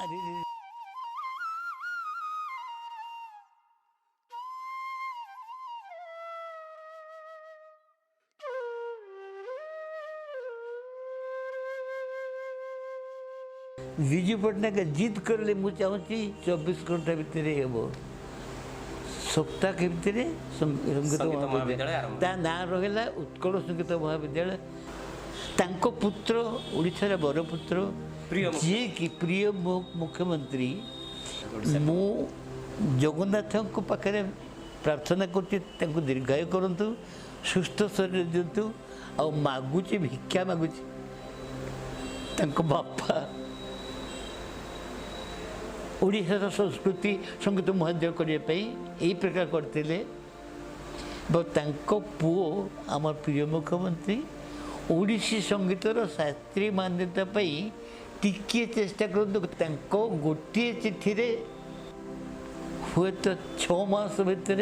अरे विजु पट्टनायक जिद करले मु चाहूँगी 24 घंटा भितर हम सप्ताह के भितर संगीत महाविद्यालय ता ना रहा उत्कल संगीत महाविद्यालय तांको पुत्र ओडिशार बर पुत्र जी कि प्रिय मुख्यमंत्री मु जगन्नाथ पाखे प्रार्थना कर दीर्घायु करंतु सुस्थ शरीर दिंतु आ मागुची भिक्षा मागुची तांको बापा ओडिशार संस्कृति संगीत महाविद्यालय करने यही प्रकार करते पुओ आम प्रिय मुख्यमंत्री ओडिसी संगीतर शास्त्रीय मान्यता टिके चेष्टा करूँ गोटे चिठी हुए तो 6 मास भितर